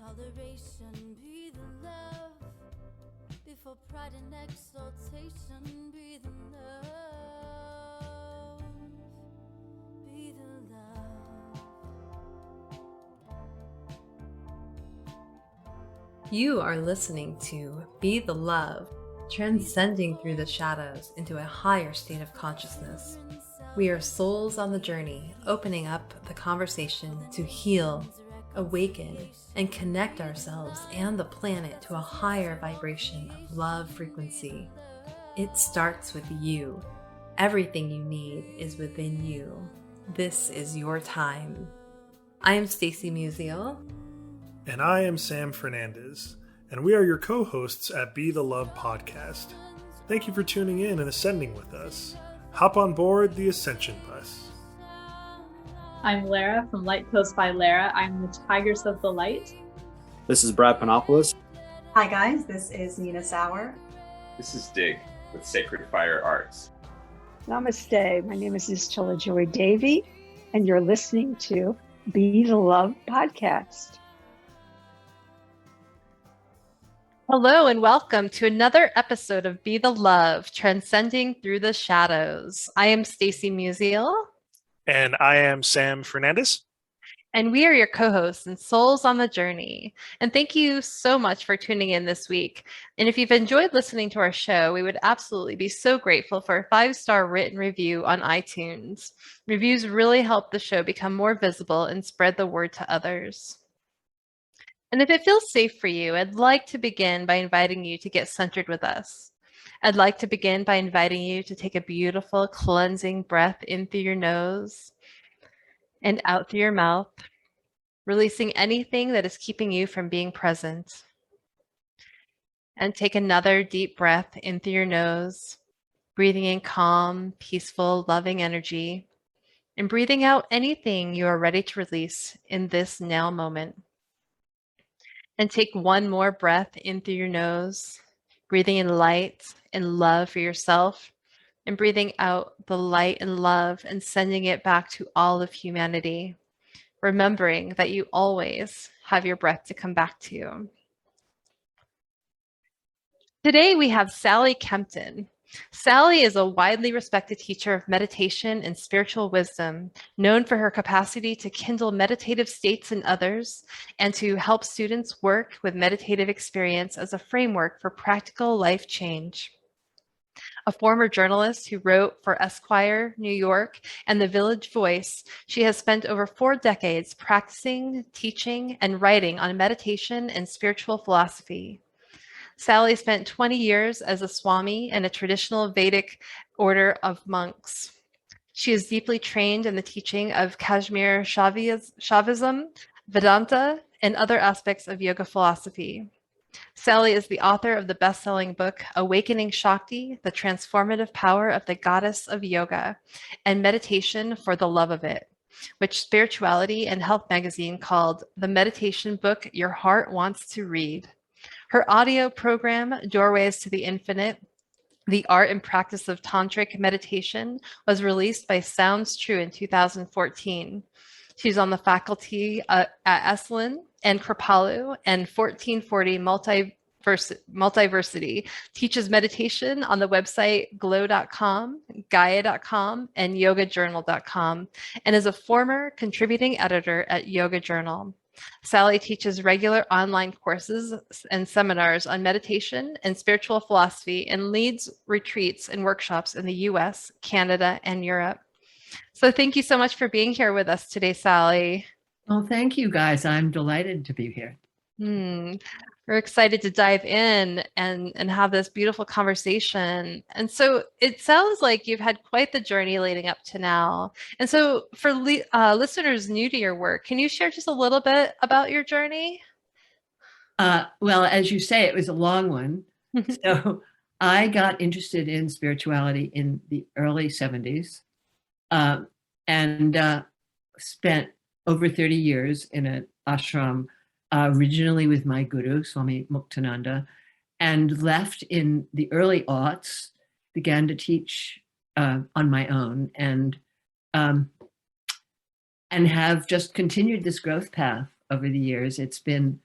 Toleration, be the love. Before pride and exaltation, be the love. Be the love. You are listening to Be the Love, transcending through the shadows into a higher state of consciousness. We are souls on the journey, opening up the conversation to heal, awaken, and connect ourselves and the planet to a higher vibration of love frequency. It starts with you. Everything you need is within you. This is your time. I am Stacy Musial. And I am Sam Fernandez, and we are your co-hosts at Be the Love podcast. Thank you for tuning in and ascending with us. Hop on board the Ascension Bus. I'm Lara from Light Coast by Lara. I'm the Tigers of the Light. This is Brad Panopoulos. Hi guys, this is Nina Sauer. This is Dig with Sacred Fire Arts. Namaste. My name is Istola Joy Davy, and you're listening to Be the Love podcast. Hello and welcome to another episode of Be the Love, transcending through the shadows. I am Stacy Musial. And I am Sam Fernandez. And we are your co-hosts and souls on the journey. And thank you so much for tuning in this week. And if you've enjoyed listening to our show, we would absolutely be so grateful for a 5-star written review on iTunes. Reviews really help the show become more visible and spread the word to others. And if it feels safe for you, I'd like to begin by inviting you to get centered with us. I'd like to begin by inviting you to take a beautiful cleansing breath in through your nose and out through your mouth, releasing anything that is keeping you from being present. And take another deep breath in through your nose, breathing in calm, peaceful, loving energy, and breathing out anything you are ready to release in this now moment. And take one more breath in through your nose, breathing in light and love for yourself, and breathing out the light and love and sending it back to all of humanity, remembering that you always have your breath to come back to. Today we have Sally Kempton. Sally is a widely respected teacher of meditation and spiritual wisdom, known for her capacity to kindle meditative states in others and to help students work with meditative experience as a framework for practical life change. A former journalist who wrote for Esquire, New York, and The Village Voice, she has spent over 4 decades practicing, teaching, and writing on meditation and spiritual philosophy. Sally spent 20 years as a swami in a traditional Vedic order of monks. She is deeply trained in the teaching of Kashmir Shaivism, Vedanta, and other aspects of yoga philosophy. Sally is the author of the best-selling book, Awakening Shakti, The Transformative Power of the Goddess of Yoga, and Meditation for the Love of It, which Spirituality and Health magazine called the meditation book your heart wants to read. Her audio program, Doorways to the Infinite, The Art and Practice of Tantric Meditation, was released by Sounds True in 2014. She's on the faculty at Esalen and Kripalu and 1440 Multiversity, teaches meditation on the website glow.com, gaia.com, and yogajournal.com, and is a former contributing editor at Yoga Journal. Sally teaches regular online courses and seminars on meditation and spiritual philosophy and leads retreats and workshops in the US, Canada, and Europe. So thank you so much for being here with us today, Sally. Well, thank you guys. I'm delighted to be here. We're excited to dive in and have this beautiful conversation. And so it sounds like you've had quite the journey leading up to now. And so for listeners new to your work, can you share just a little bit about your journey? Well, as you say, it was a long one. So I got interested in spirituality in the early 70s and spent over 30 years in an ashram, originally with my guru, Swami Muktananda, and left in the early aughts, began to teach on my own, and have just continued this growth path over the years. It's been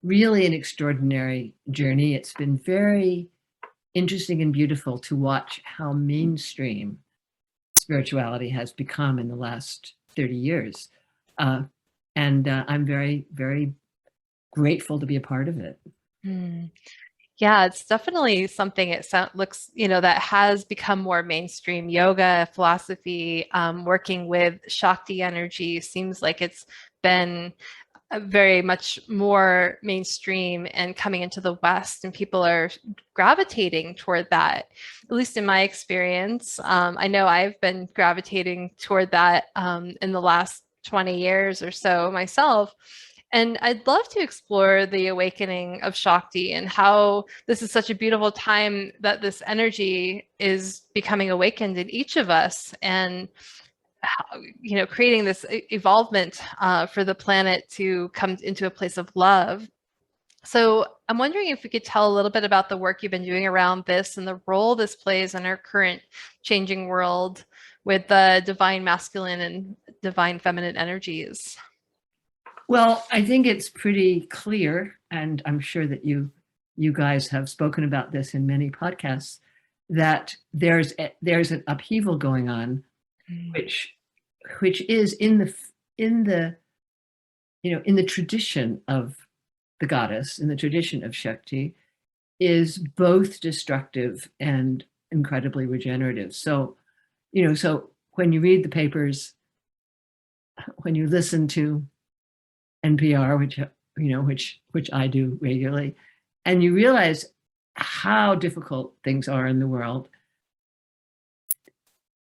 really an extraordinary journey. It's been very interesting and beautiful to watch how mainstream spirituality has become in the last 30 years. And I'm very, very grateful to be a part of it. Yeah, it's definitely something looks, that has become more mainstream. Yoga, philosophy, working with Shakti energy seems like it's been very much more mainstream and coming into the West, and people are gravitating toward that, at least in my experience. I know I've been gravitating toward that in the last 20 years or so myself. And I'd love to explore the awakening of Shakti and how this is such a beautiful time that this energy is becoming awakened in each of us, and creating this evolvement for the planet to come into a place of love. So I'm wondering if we could tell a little bit about the work you've been doing around this and the role this plays in our current changing world with the divine masculine and divine feminine energies. Well, I think it's pretty clear, and I'm sure that you guys have spoken about this in many podcasts, that there's an upheaval going on, which is in the tradition of the goddess, in the tradition of Shakti, is both destructive and incredibly regenerative. So, so when you read the papers, when you listen to NPR, which I do regularly, and you realize how difficult things are in the world,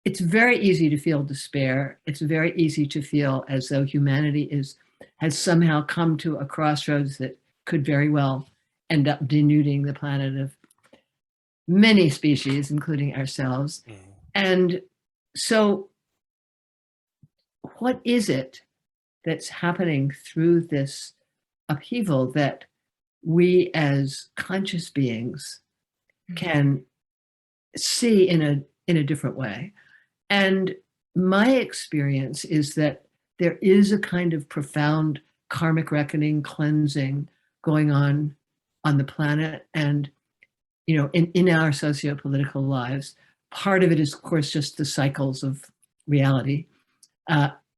it's very easy to feel despair. It's very easy to feel as though humanity has somehow come to a crossroads that could very well end up denuding the planet of many species, including ourselves. And so what is it that's happening through this upheaval that we as conscious beings can see in a different way? And my experience is that there is a kind of profound karmic reckoning, cleansing going on the planet, and in our socio-political lives. Part of it is, of course, just the cycles of reality,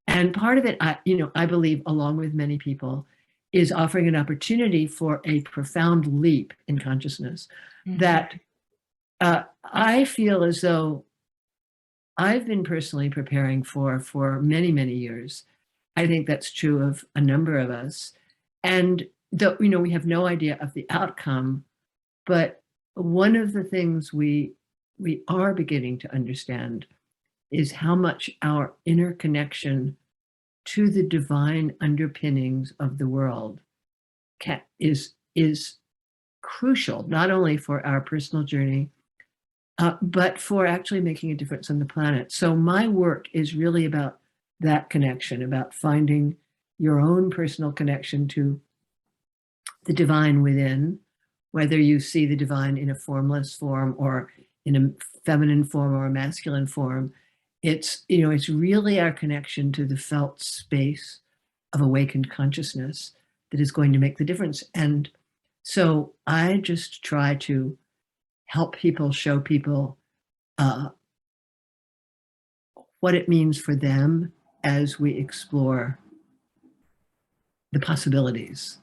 and part of it, I believe, along with many people, is offering an opportunity for a profound leap in consciousness that I feel as though I've been personally preparing for many, many years. I think that's true of a number of us. And though, we have no idea of the outcome, but one of the things we are beginning to understand is how much our inner connection to the divine underpinnings of the world is crucial, not only for our personal journey, but for actually making a difference on the planet. So my work is really about that connection, about finding your own personal connection to the divine within, whether you see the divine in a formless form or in a feminine form or a masculine form. It's really our connection to the felt space of awakened consciousness that is going to make the difference. And so I just try to help people, show people what it means for them as we explore the possibilities.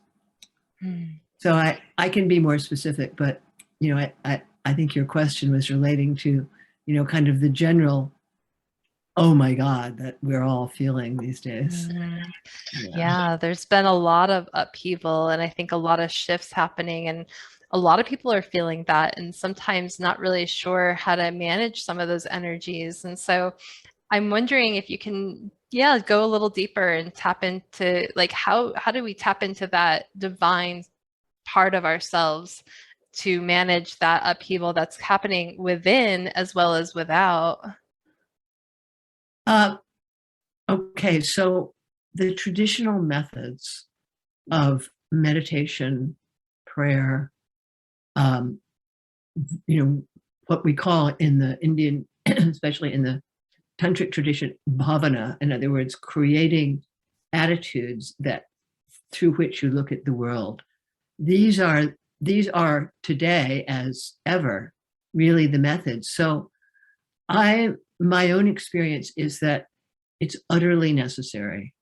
So I can be more specific, but I think your question was relating to kind of the general, oh my God, that we're all feeling these days. Yeah, there's been a lot of upheaval, and I think a lot of shifts happening, and a lot of people are feeling that and sometimes not really sure how to manage some of those energies. And so I'm wondering if you can, go a little deeper and tap into, like, how do we tap into that divine part of ourselves to manage that upheaval that's happening within as well as without? Okay, so the traditional methods of meditation, prayer, what we call in the Indian, especially in the tantric tradition, bhavana, in other words, creating attitudes that through which you look at the world, these are today as ever really the methods. So my own experience is that it's utterly necessary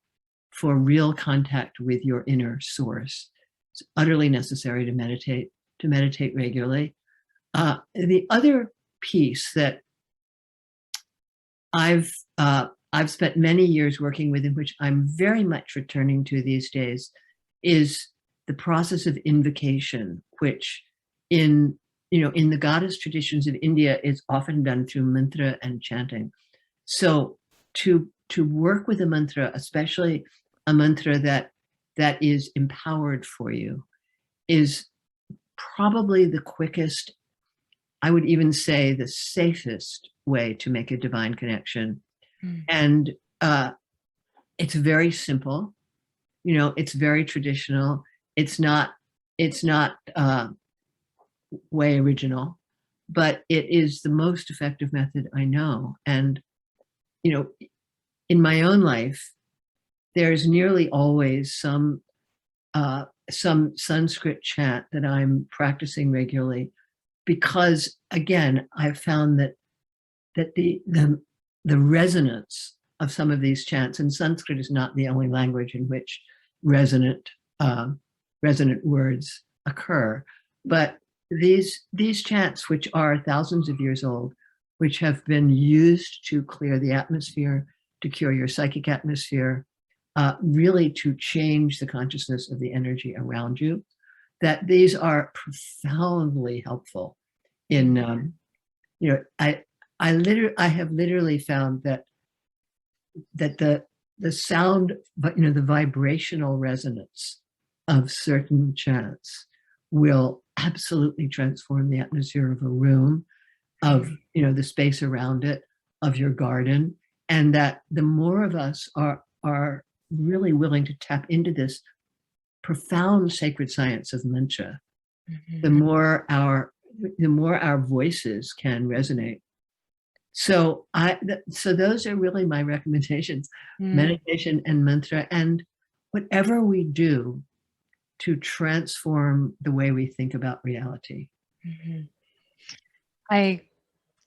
for real contact with your inner source. It's utterly necessary to meditate regularly. The other piece that I've spent many years working with, in which I'm very much returning to these days, is the process of invocation, which in the goddess traditions of India is often done through mantra and chanting. So to work with a mantra, especially a mantra that is empowered for you, is probably the quickest, I would even say the safest way to make a divine connection. And it's very simple, it's very traditional. It's not way original, but it is the most effective method I know. And, in my own life, there's nearly always some Sanskrit chant that I'm practicing regularly, because again, I've found that the resonance of some of these chants, and Sanskrit is not the only language in which resonant words occur, but these chants, which are thousands of years old, which have been used to clear the atmosphere, to cure your psychic atmosphere, really to change the consciousness of the energy around you, that these are profoundly helpful in, I have literally found that the sound, but the vibrational resonance of certain chants will absolutely transform the atmosphere of a room, of the space around it, of your garden, and that the more of us are really willing to tap into this profound sacred science of mantra, the more our voices can resonate. So those are really my recommendations: meditation and mantra, and whatever we do to transform the way we think about reality. I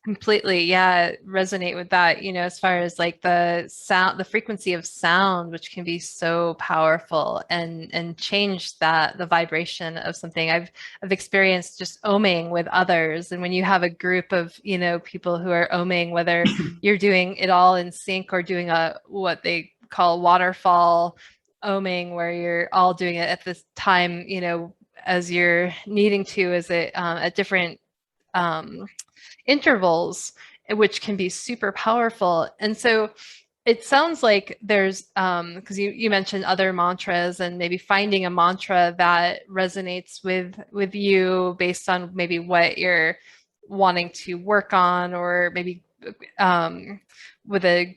completely, resonate with that, as far as like the sound, the frequency of sound, which can be so powerful and change the vibration of something. I've experienced just oming with others. And when you have a group of, people who are oming, whether you're doing it all in sync or doing what they call waterfall oming, where you're all doing it at this time, as you're needing to, at different intervals, which can be super powerful. And so it sounds like there's, because you mentioned other mantras, and maybe finding a mantra that resonates with you based on maybe what you're wanting to work on, or maybe with a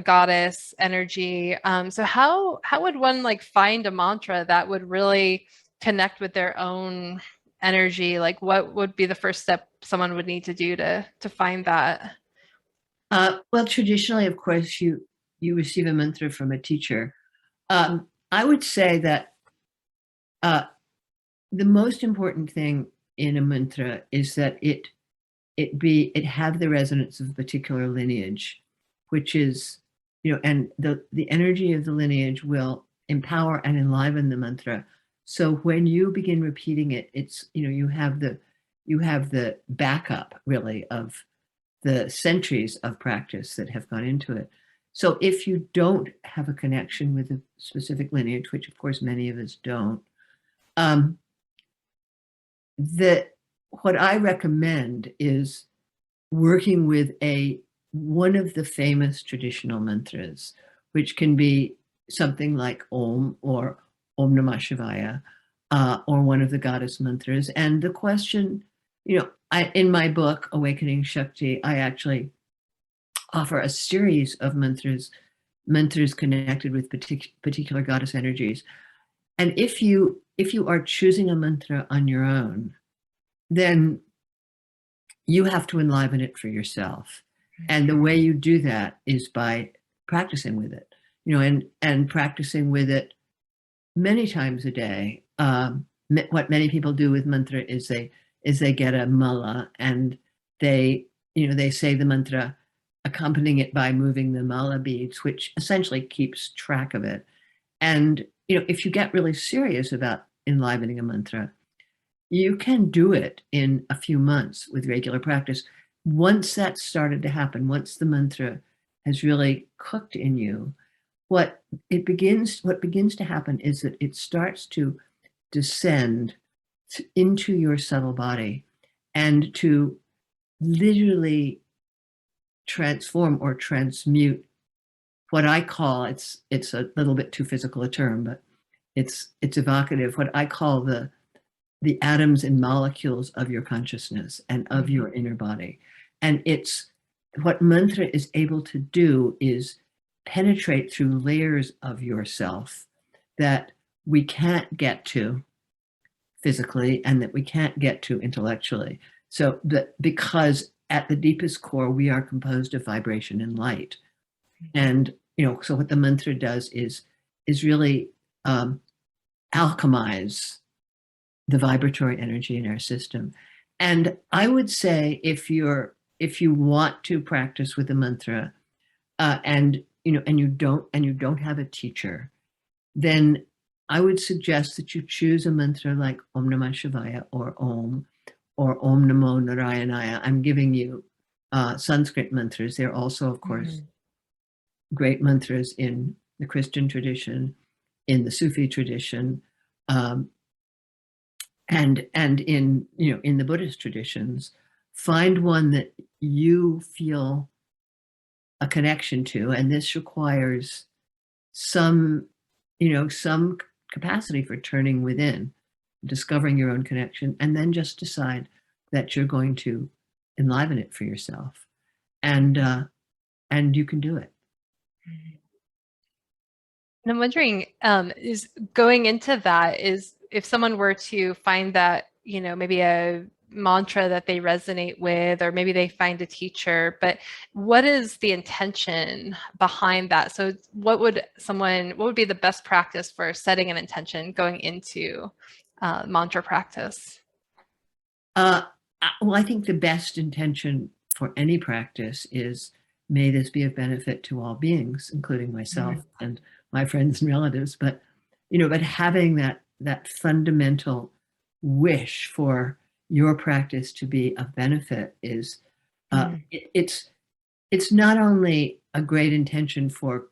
goddess energy. So how would one like find a mantra that would really connect with their own energy? Like, what would be the first step someone would need to do to find that? Well, traditionally, of course, you receive a mantra from a teacher. I would say that the most important thing in a mantra is that it have the resonance of a particular lineage, which is, and the energy of the lineage will empower and enliven the mantra. So when you begin repeating it, it's, you have the backup really of the centuries of practice that have gone into it. So if you don't have a connection with a specific lineage, which of course many of us don't, what I recommend is working with one of the famous traditional mantras, which can be something like Om or Om Namah Shivaya, or one of the goddess mantras. And the question, in my book, Awakening Shakti, I actually offer a series of mantras connected with particular goddess energies. And if you are choosing a mantra on your own, then you have to enliven it for yourself. And the way you do that is by practicing with it, and practicing with it many times a day. what many people do with mantra is they get a mala and they say the mantra, accompanying it by moving the mala beads, which essentially keeps track of it. And if you get really serious about enlivening a mantra, you can do it in a few months with regular practice. Once that's started to happen, once the mantra has really cooked in you, what begins to happen is that it starts to descend into your subtle body and to literally transform or transmute what I call, it's a little bit too physical a term, but it's evocative, what I call the atoms and molecules of your consciousness and of your inner body. And it's what mantra is able to do is penetrate through layers of yourself that we can't get to physically and that we can't get to intellectually. So because at the deepest core, we are composed of vibration and light. And, so what the mantra does is really alchemize the vibratory energy in our system. And I would say if you want to practice with the mantra, and you don't have a teacher, then I would suggest that you choose a mantra like Om Namah Shivaya or Om Namo Narayanaya. I'm giving you Sanskrit mantras. They're also, of course, great mantras in the Christian tradition, in the Sufi tradition, and in in the Buddhist traditions. Find one that you feel a connection to, and this requires some capacity for turning within, discovering your own connection, and then just decide that you're going to enliven it for yourself, and you can do it. And I'm wondering, is going into that, is if someone were to find that, maybe a mantra that they resonate with, or maybe they find a teacher, but what is the intention behind that? So what would be the best practice for setting an intention going into mantra practice? Well, I think the best intention for any practice is, may this be of benefit to all beings, including myself and my friends and relatives. But having that fundamental wish for your practice to be of benefit is it's not only a great intention for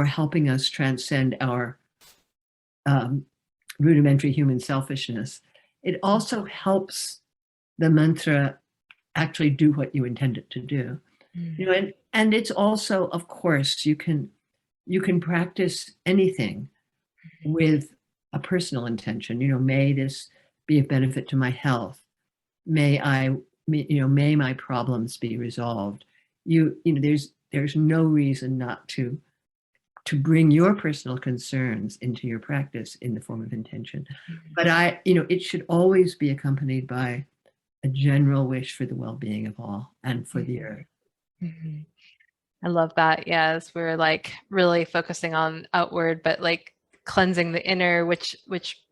helping us transcend our rudimentary human selfishness, it also helps the mantra actually do what you intend it to do. And it's also, of course, you can practice anything with a personal intention. May this be of benefit to my health. May my problems be resolved. There's no reason not to bring your personal concerns into your practice in the form of intention. But it should always be accompanied by a general wish for the well-being of all and for the earth. I love that. Yes, we're like really focusing on outward, but like cleansing the inner, which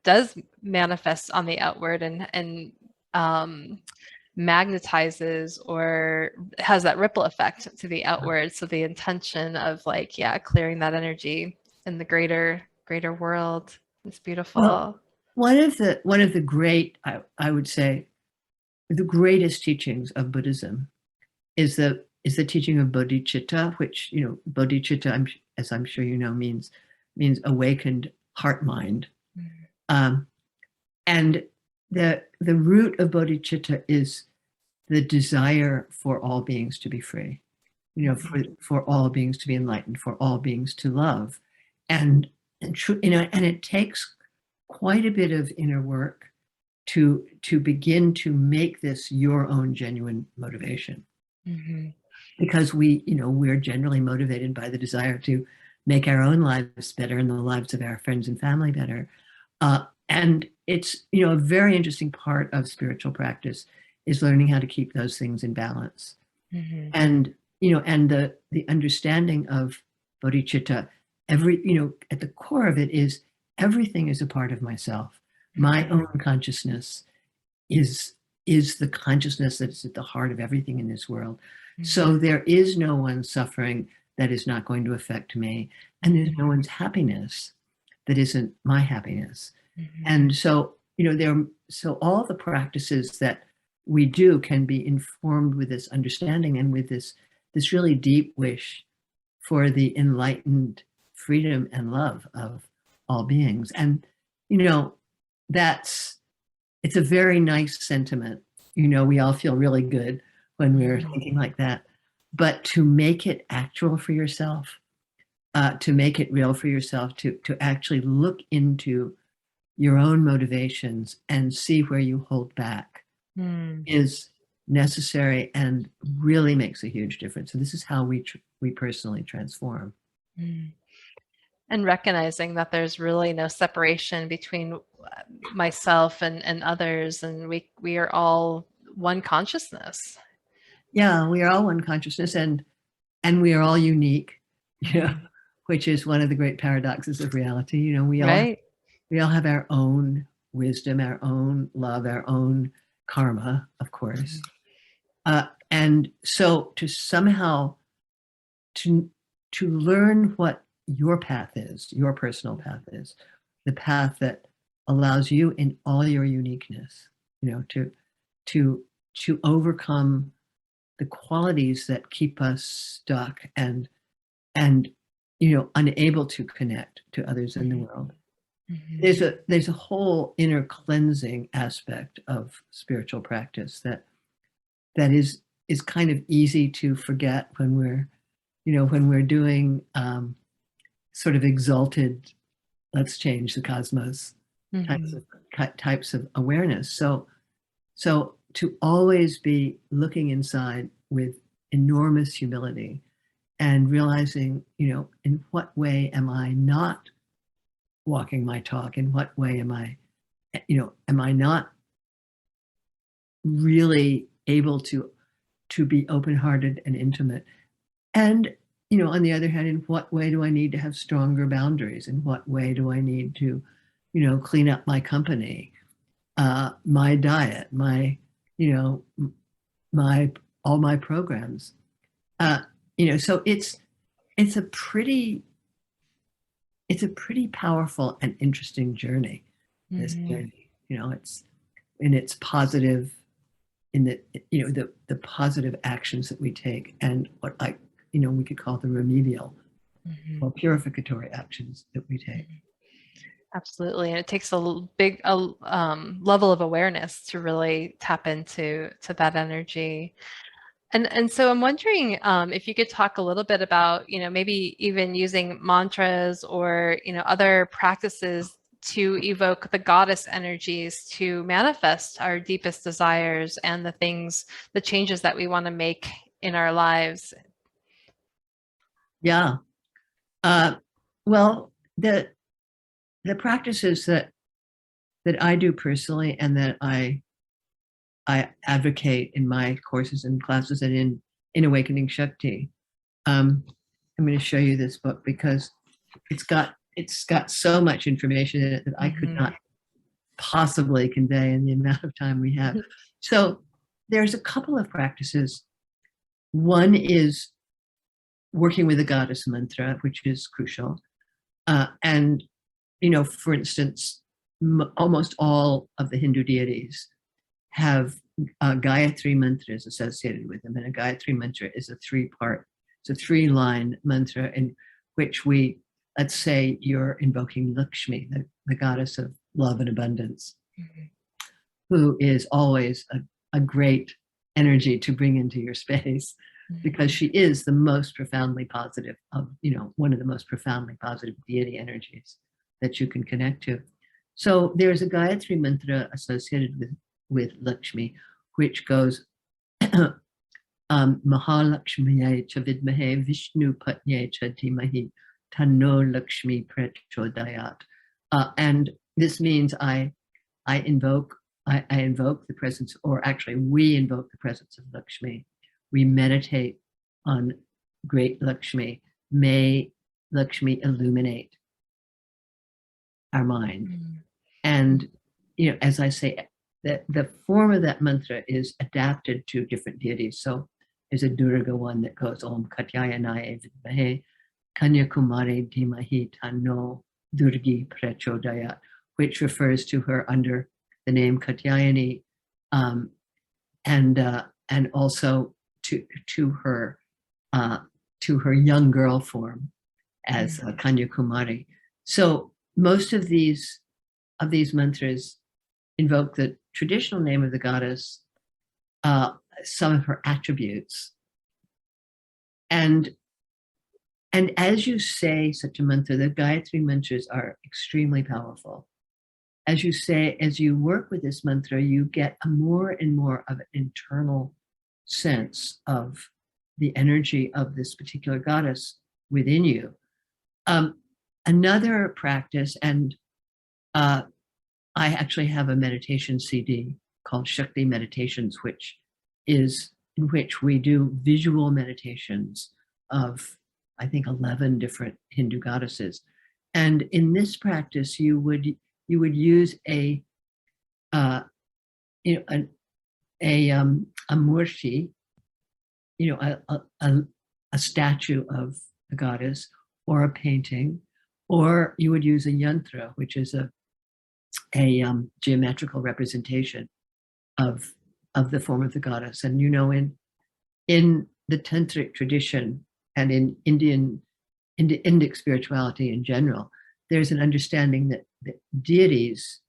does manifest on the outward and magnetizes or has that ripple effect to the outward. So the intention of clearing that energy in the greater world is beautiful. Well, one of the great, I would say, the greatest teachings of Buddhism is the teaching of Bodhichitta, which Bodhichitta, as I'm sure you know, means awakened heart mind. And the root of Bodhichitta is the desire for all beings to be free, for all beings to be enlightened, for all beings to love, and it takes quite a bit of inner work to begin to make this your own genuine motivation. Because we're generally motivated by the desire to make our own lives better and the lives of our friends and family better. And it's, a very interesting part of spiritual practice is learning how to keep those things in balance. And, and the understanding of bodhicitta, at the core of it is everything is a part of myself. My own consciousness is the consciousness that is at the heart of everything in this world. So there is no one suffering that is not going to affect me, and there's no one's happiness that isn't my happiness. And so, so all the practices that we do can be informed with this understanding and with this really deep wish for the enlightened freedom and love of all beings. And, it's a very nice sentiment. We all feel really good when we're thinking like that. But to make it actual for yourself, to make it real for yourself, to actually look into your own motivations and see where you hold back is necessary and really makes a huge difference. So this is how we personally transform. And recognizing that there's really no separation between myself and others, and we are all one consciousness. Yeah, we are all one consciousness, and we are all unique, which is one of the great paradoxes of reality. We all have our own wisdom, our own love, our own karma, of course. And so to somehow to learn what your path is, your personal path is, the path that allows you in all your uniqueness, to overcome the qualities that keep us stuck and unable to connect to others in the world. There's a whole inner cleansing aspect of spiritual practice that is kind of easy to forget when we're doing sort of exalted, let's change the cosmos types of awareness. So to always be looking inside with enormous humility and realizing, in what way am I not walking my talk? In what way am I not really able to be open-hearted and intimate? And, on the other hand, in what way do I need to have stronger boundaries? In what way do I need to, clean up my company, my diet, my, all my programs? So it's a pretty powerful and interesting journey. This journey, it's positive in the positive actions that we take, and what we could call the remedial or purificatory actions that we take. Absolutely. And it takes a big level of awareness to really tap into that energy. And so I'm wondering if you could talk a little bit about, maybe even using mantras or, other practices to evoke the goddess energies to manifest our deepest desires and the changes that we want to make in our lives. Yeah. Well, the practices that I do personally and that I advocate in my courses and classes and in Awakening Shakti. I'm going to show you this book because it's got so much information in it that I could not possibly convey in the amount of time we have. So there's a couple of practices. One is working with the goddess mantra, which is crucial. And, for instance, almost all of the Hindu deities have Gayatri mantras associated with them. And a Gayatri mantra is a three-line mantra in which let's say you're invoking Lakshmi, the goddess of love and abundance, who is always a great energy to bring into your space, because she is the most profoundly positive of, one of the most profoundly positive deity energies that you can connect to. So there's a Gayatri mantra associated with Lakshmi, which goes Mahalakshmiye cha vidmahe Vishnu patnye cha dhimahi tanno Lakshmi prachodayat. And this means I invoke the presence, or actually we invoke the presence of Lakshmi. We meditate on great Lakshmi. May Lakshmi illuminate our mind. And as I say, that the form of that mantra is adapted to different deities. So there's a Durga one that goes Om Katyayanaye Vidmahe Kanyakumari Dhimahi Tanno Durgi Prachodayat, which refers to her under the name Katyayani, and also to her young girl form as Kanyakumari. So most of these mantras invoke the traditional name of the goddess, some of her attributes, and as you say such a mantra, the Gayatri mantras are extremely powerful. As you work with this mantra, you get a more and more of an internal sense of the energy of this particular goddess within you. Another practice, and I actually have a meditation CD called Shakti Meditations, in which we do visual meditations of, I think, 11 different Hindu goddesses. And in this practice, you would use a murti, a statue of the goddess, or a painting, or you would use a yantra, which is a geometrical representation of the form of the goddess. And in the tantric tradition and in Indic spirituality in general, there's an understanding that deities,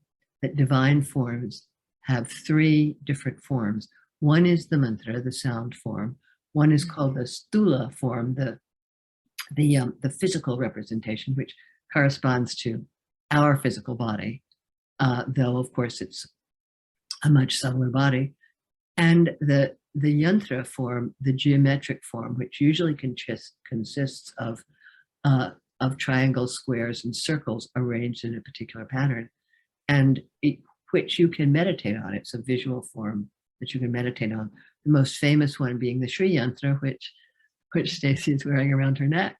that divine forms, have three different forms. One is the mantra, the sound form. One is called the stula form, the physical representation, which corresponds to our physical body, though of course it's a much subtler body. And the yantra form, the geometric form, which usually consists of triangles, squares, and circles arranged in a particular pattern, and which you can meditate on. It's a visual form that you can meditate on. The most famous one being the Sri Yantra, which Stacy is wearing around her neck.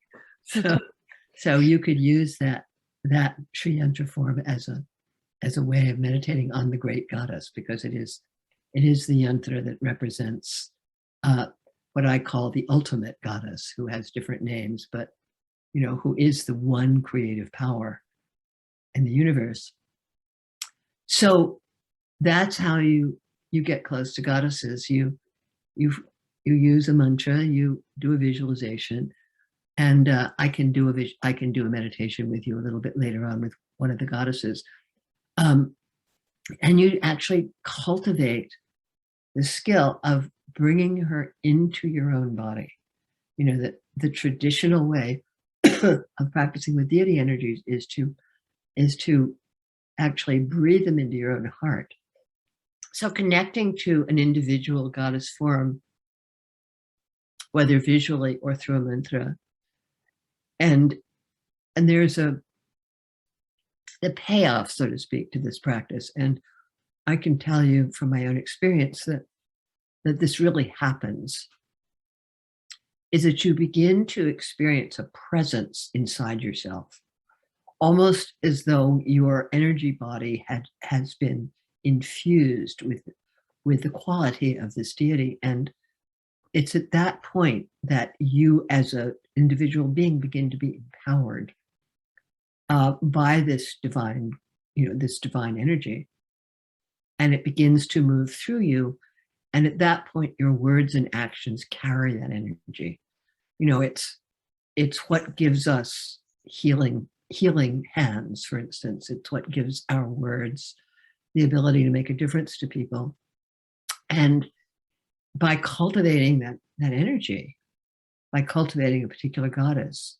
So you could use that Sri Yantra form as a way of meditating on the great goddess, because it is the yantra that represents what I call the ultimate goddess, who has different names, but who is the one creative power in the universe. So that's how you get close to goddesses. You use a mantra, you do a visualization, and I can do a meditation with you a little bit later on with one of the goddesses, and you actually cultivate the skill of bringing her into your own body. The traditional way of practicing with deity energies is to actually breathe them into your own heart. So connecting to an individual goddess form, whether visually or through a mantra, and there's the payoff, so to speak, to this practice. And I can tell you from my own experience that this really happens, is that you begin to experience a presence inside yourself, almost as though your energy body has been infused with the quality of this deity. And it's at that point that you as an individual being begin to be empowered by this divine energy. And it begins to move through you. And at that point, your words and actions carry that energy. It's what gives us healing hands, for instance. It's what gives our words the ability to make a difference to people. And by cultivating that energy, by cultivating a particular goddess,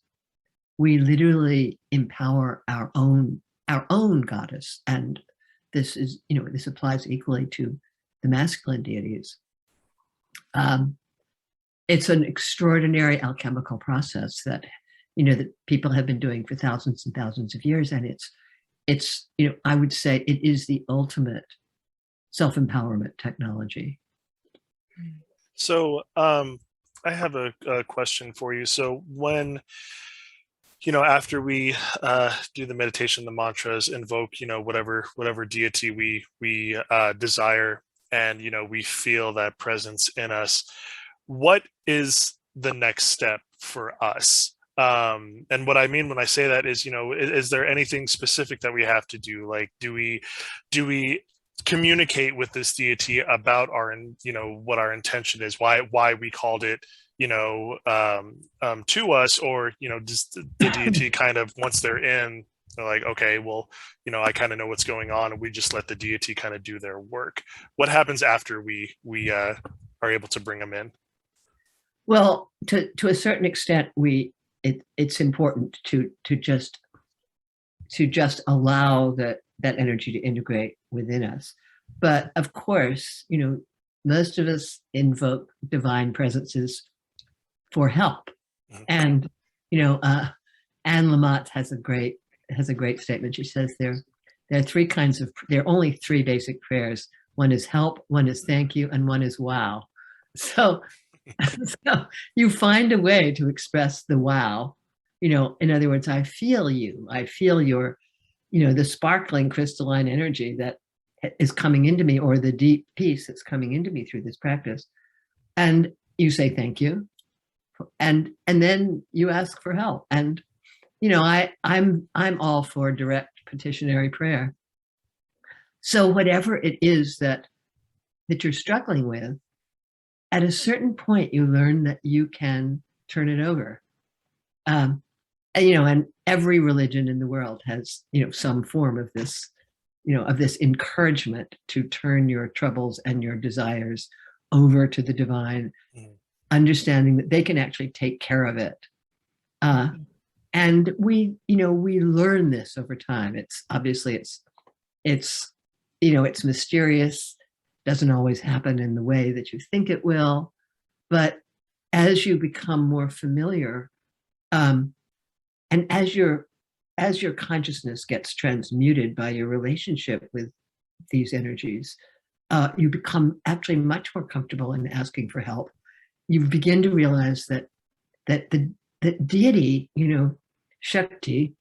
we literally empower our own goddess. And this applies equally to the masculine deities. It's an extraordinary alchemical process that people have been doing for thousands and thousands of years, and it's I would say it is the ultimate self-empowerment technology. So I have a question for you. So when after we do the meditation, the mantras, invoke, whatever deity we desire, and we feel that presence in us, what is the next step for us? And what I mean when I say that is, is there anything specific that we have to do? Like, do we communicate with this deity about what our intention is, why we called it, to us, or does the deity kind of, once they're in, they're like, okay, well, I kind of know what's going on, and we just let the deity kind of do their work? What happens after we are able to bring them in? Well, to a certain extent, it's important to just allow that energy to integrate within us. But of course, most of us invoke divine presences for help. And Anne Lamott has a great statement. She says there are only three basic prayers. One is help, one is thank you, and one is wow. So you find a way to express the wow. In other words, I feel you. I feel your, the sparkling crystalline energy that is coming into me, or the deep peace that's coming into me through this practice. And you say thank you, and then you ask for help. And I'm all for direct petitionary prayer. So whatever it is that you're struggling with, at a certain point, you learn that you can turn it over. And every religion in the world has, some form of this, of this encouragement to turn your troubles and your desires over to the divine, understanding that they can actually take care of it. And we learn this over time. It's obviously it's mysterious, doesn't always happen in the way that you think it will, but as you become more familiar, and as your consciousness gets transmuted by your relationship with these energies, you become actually much more comfortable in asking for help. You begin to realize that deity, Shakti,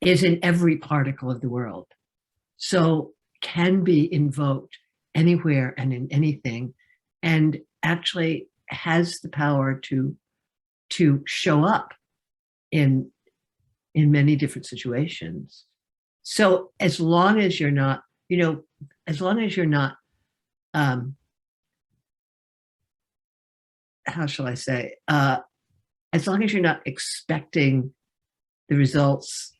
is in every particle of the world, so can be invoked anywhere and in anything, and actually has the power to show up in many different situations. So as long as you're not, how shall I say, as long as you're not expecting the results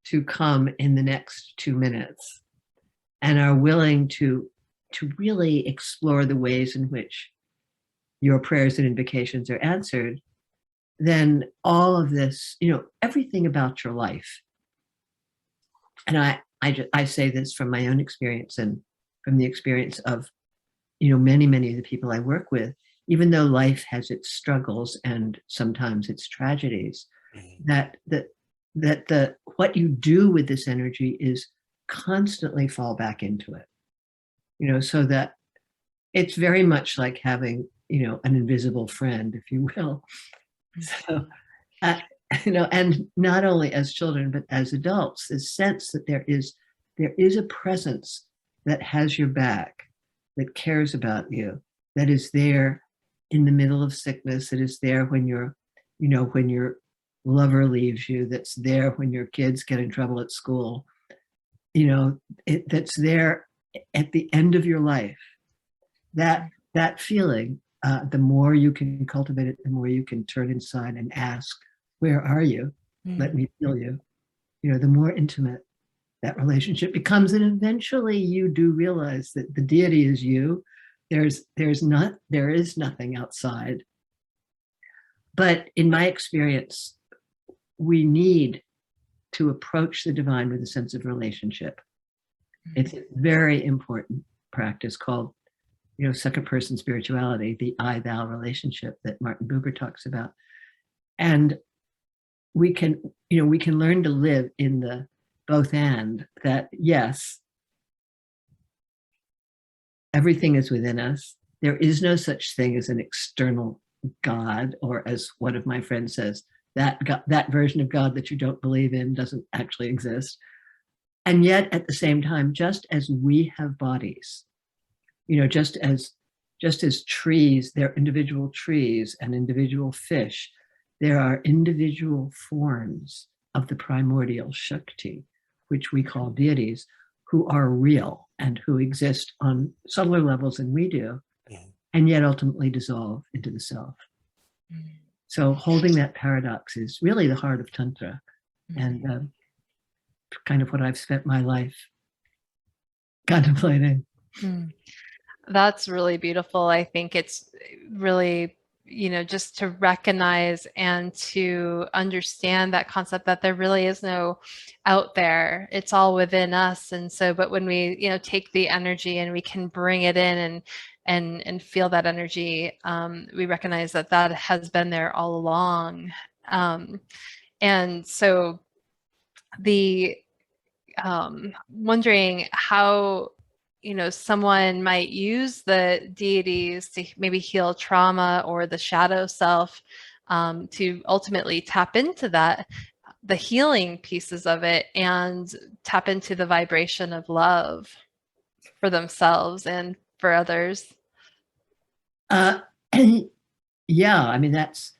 to come in the next 2 minutes, and are willing to really explore the ways in which your prayers and invocations are answered, then all of this, everything about your life. And I say this from my own experience and from the experience of, many of the people I work with. Even though life has its struggles and sometimes its tragedies, that what you do with this energy is constantly fall back into it, so that it's very much like having, an invisible friend, if you will. So, and not only as children, but as adults, this sense that there is a presence that has your back, that cares about you, that is there in the middle of sickness, that is there when when your lover leaves you, that's there when your kids get in trouble at school, that's there at the end of your life. That feeling, the more you can cultivate it, the more you can turn inside and ask, where are you? Let me feel you. The more intimate that relationship becomes. And eventually you do realize that the deity is you. There is nothing outside. But in my experience, we need to approach the divine with a sense of relationship. It's a very important practice called, second person spirituality, the I-thou relationship that Martin Buber talks about. And we can learn to live in the both and, that yes, everything is within us. There is no such thing as an external God, or as one of my friends says, that version of God that you don't believe in doesn't actually exist. And yet at the same time, just as we have bodies, just as trees, there are individual trees and individual fish, there are individual forms of the primordial Shakti, which we call deities, who are real and who exist on subtler levels than we do, and yet ultimately dissolve into the self. So holding that paradox is really the heart of Tantra, and kind of what I've spent my life contemplating. That's really beautiful. I think it's really, just to recognize and to understand that concept that there really is no out there. It's all within us. And so, but when we, take the energy and we can bring it in and feel that energy, we recognize that that has been there all along. And so the wondering how someone might use the deities to maybe heal trauma or the shadow self, to ultimately tap into that, the healing pieces of it, and tap into the vibration of love for themselves and for others. Yeah, I mean, that's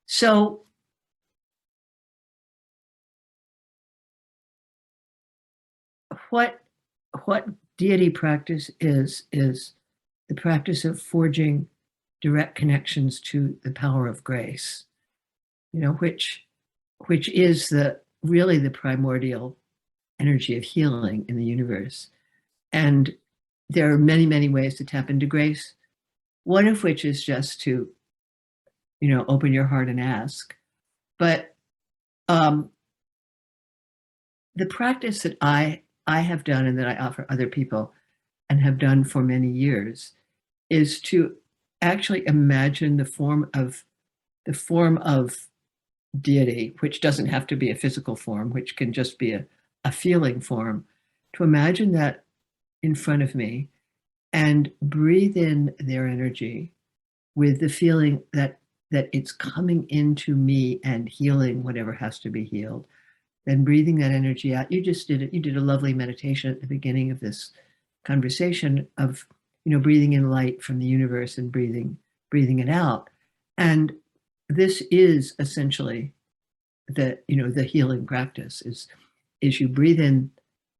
so. What deity practice is the practice of forging direct connections to the power of grace, which is really the primordial energy of healing in the universe. And there are many, many ways to tap into grace, one of which is just to, open your heart and ask. But the practice that I have done and that I offer other people and have done for many years is to actually imagine the form of deity, which doesn't have to be a physical form, which can just be a feeling form, to imagine that in front of me and breathe in their energy with the feeling that it's coming into me and healing whatever has to be healed. Then breathing that energy out. You just did it. You did a lovely meditation at the beginning of this conversation of, breathing in light from the universe and breathing it out. And this is essentially the healing practice is you breathe in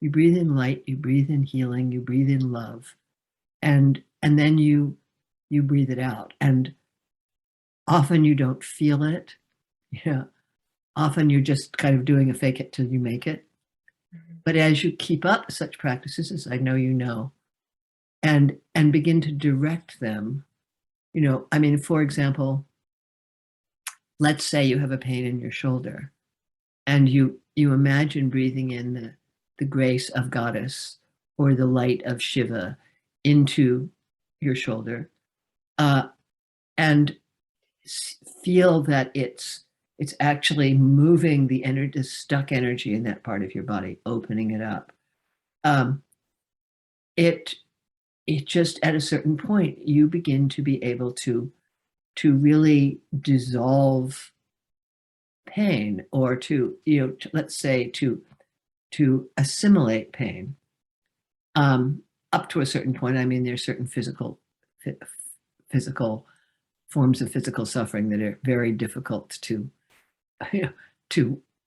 light, you breathe in healing, you breathe in love, and then you breathe it out. And often you don't feel it. Often you're just kind of doing a fake it till you make it. But as you keep up such practices, as I know and begin to direct them, for example, let's say you have a pain in your shoulder and you imagine breathing in the grace of Goddess or the light of Shiva into your shoulder, and feel that it's actually moving the stuck energy in that part of your body, opening it up. It just at a certain point, you begin to be able to really dissolve pain, or let's say to assimilate pain, up to a certain point. I mean, there's certain physical forms of physical suffering that are very difficult to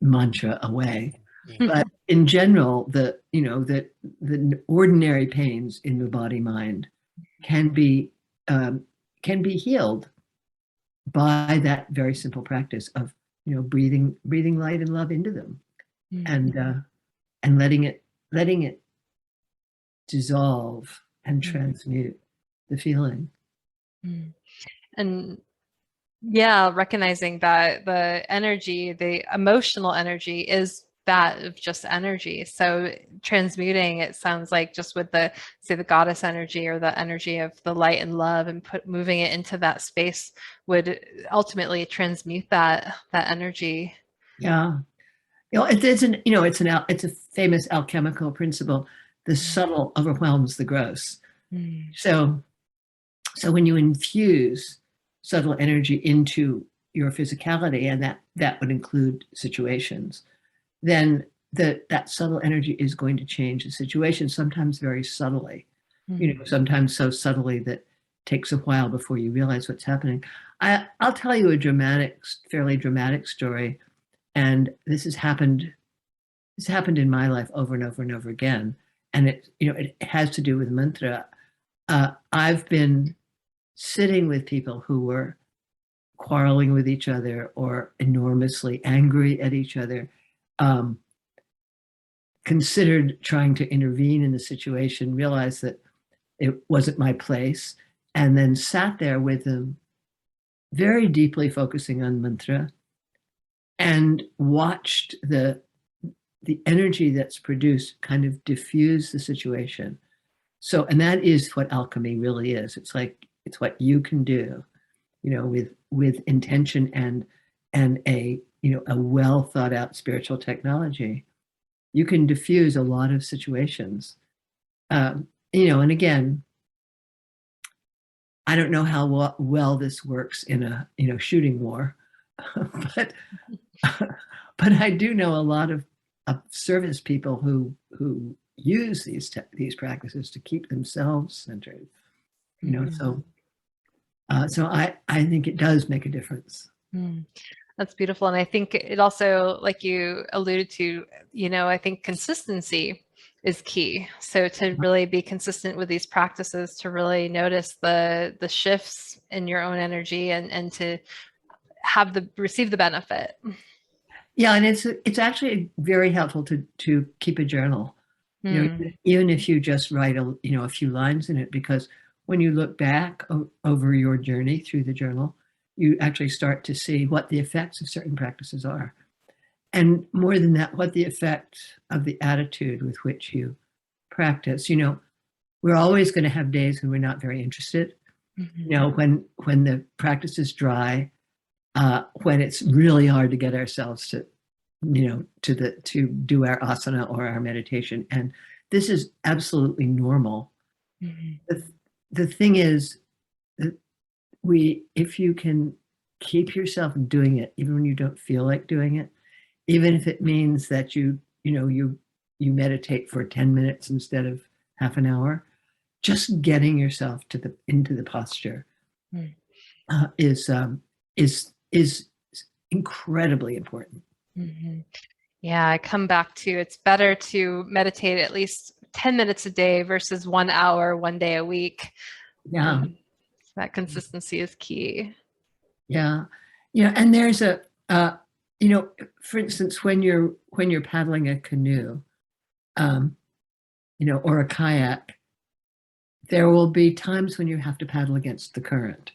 mantra away. But in general, the ordinary pains in the body mind can be healed by that very simple practice of breathing light and love into them, and letting it dissolve and transmute the feeling. And yeah, recognizing that the energy, the emotional energy, is that of just energy. So transmuting, it sounds like, just with the goddess energy or the energy of the light and love, and moving it into that space would ultimately transmute that energy. Yeah. It's a famous alchemical principle. The subtle overwhelms the gross. So when you infuse subtle energy into your physicality, and that would include situations, then that subtle energy is going to change the situation, sometimes very subtly, sometimes so subtly that it takes a while before you realize what's happening. I'll tell you a fairly dramatic story, and this has happened in my life over and over and over again, and it has to do with mantra. I've been sitting with people who were quarreling with each other or enormously angry at each other, considered trying to intervene in the situation, realized that it wasn't my place, and then sat there with them, very deeply focusing on mantra, and watched the energy that's produced kind of diffuse the situation. So, and that is what alchemy really is. It's what you can do, with intention and a well thought out spiritual technology. You can diffuse a lot of situations. And again, I don't know how well this works in a shooting war, but I do know a lot of service people who use these practices to keep themselves centered. So I think it does make a difference. That's beautiful. And I think it also, like you alluded to, I think consistency is key. So to really be consistent with these practices, to really notice the shifts in your own energy and to receive the benefit. Yeah, and it's actually very helpful to keep a journal. Even if you just write a few lines in it, because when you look back over your journey through the journal, you actually start to see what the effects of certain practices are. And more than that, what the effect of the attitude with which you practice. We're always going to have days when we're not very interested. When the practice is dry, when it's really hard to get ourselves to do our asana or our meditation. And this is absolutely normal. The thing is that if you can keep yourself doing it, even when you don't feel like doing it, even if it means that you meditate for 10 minutes instead of half an hour, just getting yourself into the posture is incredibly important. Yeah, I come back to it's better to meditate at least 10 minutes a day versus 1 hour, 1 day a week. Yeah. That consistency is key. Yeah. And there's for instance, when you're paddling a canoe, or a kayak, there will be times when you have to paddle against the current.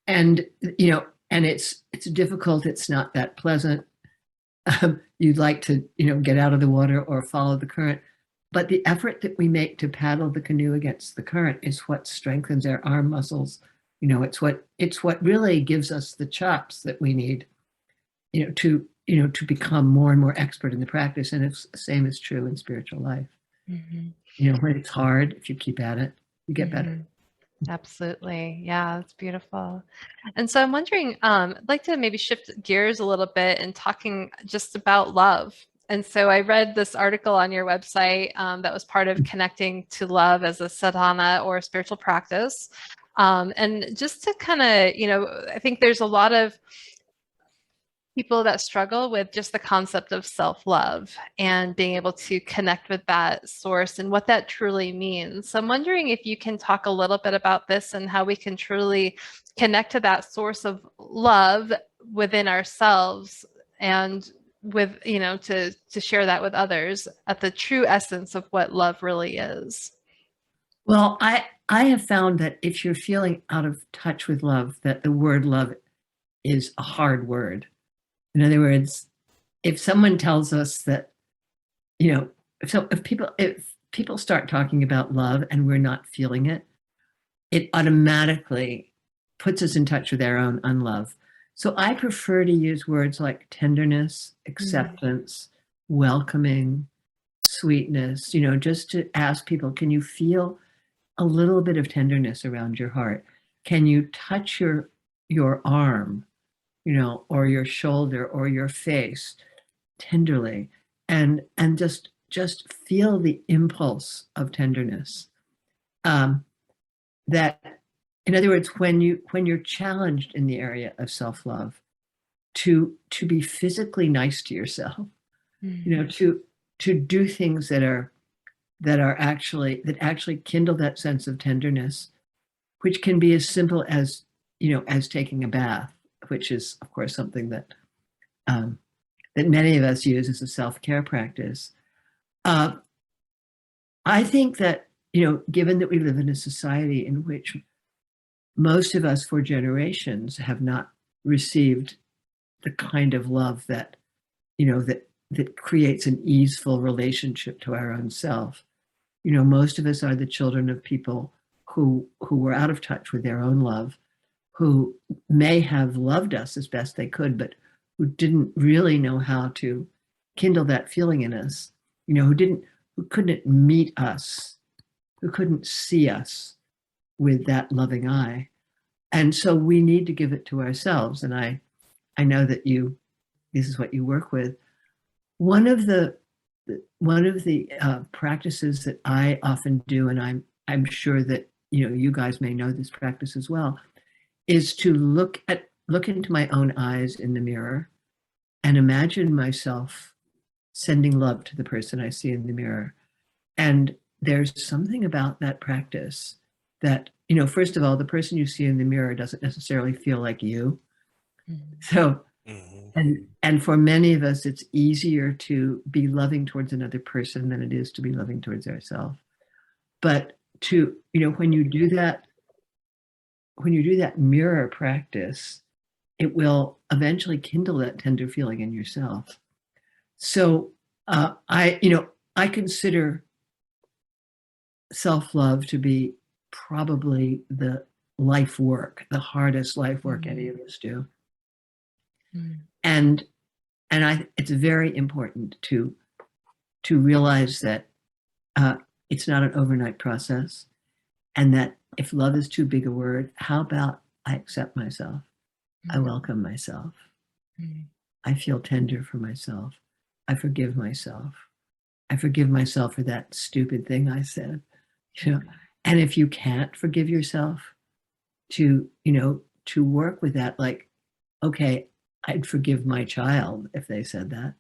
And, and it's difficult. It's not that pleasant. You'd like to, get out of the water or follow the current. But the effort that we make to paddle the canoe against the current is what strengthens our arm muscles. It's what really gives us the chops that we need, to become more and more expert in the practice. And it's the same is true in spiritual life. When it's hard, if you keep at it, you get better. Absolutely. Yeah, that's beautiful. And so I'm wondering, I'd like to maybe shift gears a little bit and talking just about love. And so I read this article on your website that was part of connecting to love as a sadhana or a spiritual practice. And just to kind of, I think there's a lot of people that struggle with just the concept of self-love and being able to connect with that source and what that truly means. So I'm wondering if you can talk a little bit about this and how we can truly connect to that source of love within ourselves and with, to share that with others at the true essence of what love really is. Well, I have found that if you're feeling out of touch with love, that the word love is a hard word. In other words, if someone tells us that, if people start talking about love and we're not feeling it, it automatically puts us in touch with our own unlove. So I prefer to use words like tenderness, acceptance, welcoming, sweetness, just to ask people, can you feel a little bit of tenderness around your heart? Can you touch your arm or your shoulder or your face tenderly, and just feel the impulse of tenderness. That, in other words, when you're challenged in the area of self-love, to be physically nice to yourself, to do things that actually kindle that sense of tenderness, which can be as simple as as taking a bath, which is of course something that that many of us use as a self-care practice. I think that given that we live in a society in which most of us for generations have not received the kind of love that that creates an easeful relationship to our own self. Most of us are the children of people who were out of touch with their own love, who may have loved us as best they could, but who didn't really know how to kindle that feeling in us, who couldn't meet us, who couldn't see us with that loving eye. And so we need to give it to ourselves. And I know that this is what you work with. One of the practices that I often do, and I'm sure that you guys may know this practice as well, is to look into my own eyes in the mirror and imagine myself sending love to the person I see in the mirror. And there's something about that practice that, first of all, the person you see in the mirror doesn't necessarily feel like you. So, and for many of us, it's easier to be loving towards another person than it is to be loving towards ourselves. But when you do that mirror practice, it will eventually kindle that tender feeling in yourself. So I consider self-love to be probably the life work, the hardest life work any of us do. And it's very important to realize that it's not an overnight process, and that if love is too big a word, how about I accept myself? I welcome myself. I feel tender for myself. I forgive myself. I forgive myself for that stupid thing I said. And if you can't forgive yourself, to work with that, like, okay, I'd forgive my child if they said that.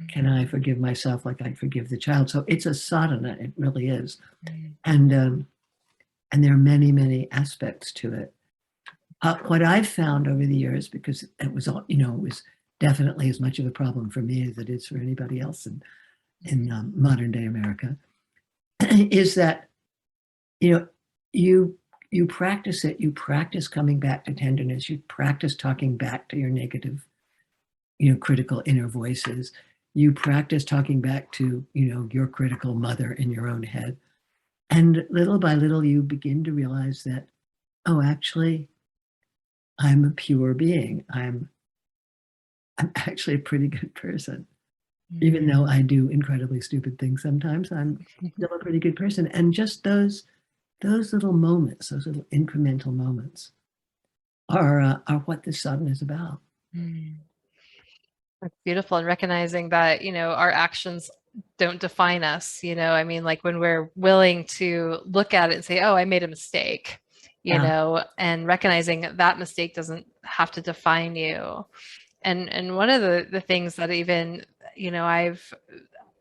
Can I forgive myself like I'd forgive the child? So it's a sadhana, it really is. And there are many, many aspects to it. What I've found over the years, because it was all, it was definitely as much of a problem for me as it is for anybody else in modern day America, is that, you practice it, you practice coming back to tenderness, you practice talking back to your negative, critical inner voices, you practice talking back to, your critical mother in your own head. And little by little, you begin to realize that, oh, actually, I'm a pure being. I'm actually a pretty good person. Even though I do incredibly stupid things sometimes, I'm still a pretty good person. And just those little moments, those little incremental moments are what this sadhana is about. That's beautiful. And recognizing that, our actions don't define us, like when we're willing to look at it and say, oh, I made a mistake, and recognizing that mistake doesn't have to define you. And one of the things that even, I've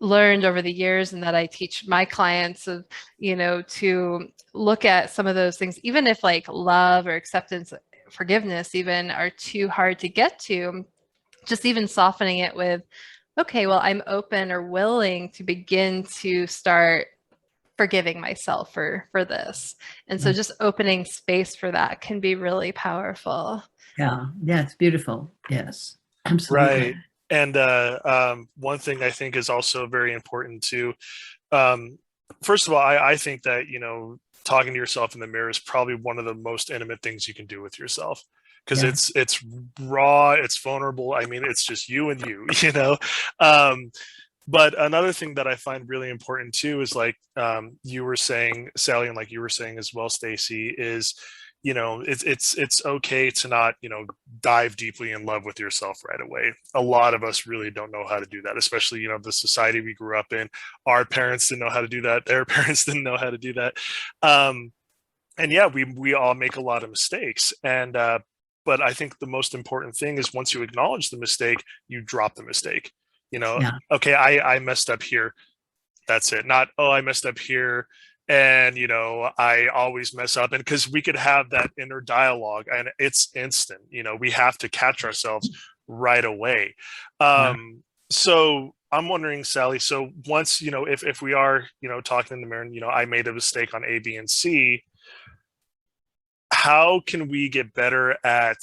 learned over the years and that I teach my clients of, to look at some of those things, even if like love or acceptance, forgiveness even are too hard to get to, just even softening it with, okay, well, I'm open or willing to begin to start forgiving myself for this. And so just opening space for that can be really powerful. Yeah, it's beautiful. Yes, absolutely. Right. And one thing I think is also very important too. First of all, I think that, talking to yourself in the mirror is probably one of the most intimate things you can do with yourself, because it's raw, it's vulnerable. I mean, it's just you and you, But another thing that I find really important too is like you were saying, Sally, and like you were saying as well, Stacy, is, it's okay to not, dive deeply in love with yourself right away. A lot of us really don't know how to do that, especially, the society we grew up in. Our parents didn't know how to do that. Their parents didn't know how to do that. And yeah, we all make a lot of mistakes. But I think the most important thing is once you acknowledge the mistake, you drop the mistake. Okay, I messed up here. That's it. Not, oh, I messed up here and, I always mess up. And because we could have that inner dialogue and it's instant, we have to catch ourselves right away. So I'm wondering, Sally, so once, if we are, talking in the mirror and, I made a mistake on A, B, and C, how can we get better at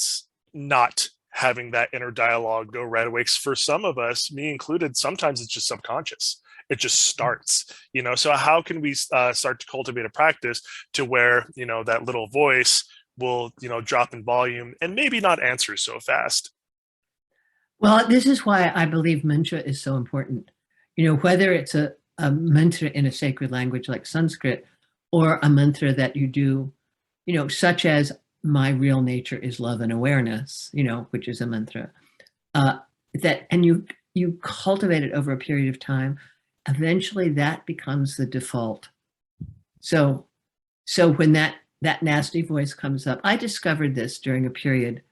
not having that inner dialogue go right away? 'Cause for some of us, me included, sometimes it's just subconscious. It just starts, so how can we start to cultivate a practice to where, that little voice will, drop in volume and maybe not answer so fast? Well, this is why I believe mantra is so important. Whether it's a mantra in a sacred language like Sanskrit or a mantra that you do, such as my real nature is love and awareness, which is a mantra, and you cultivate it over a period of time, eventually that becomes the default. So when that nasty voice comes up, I discovered this during a period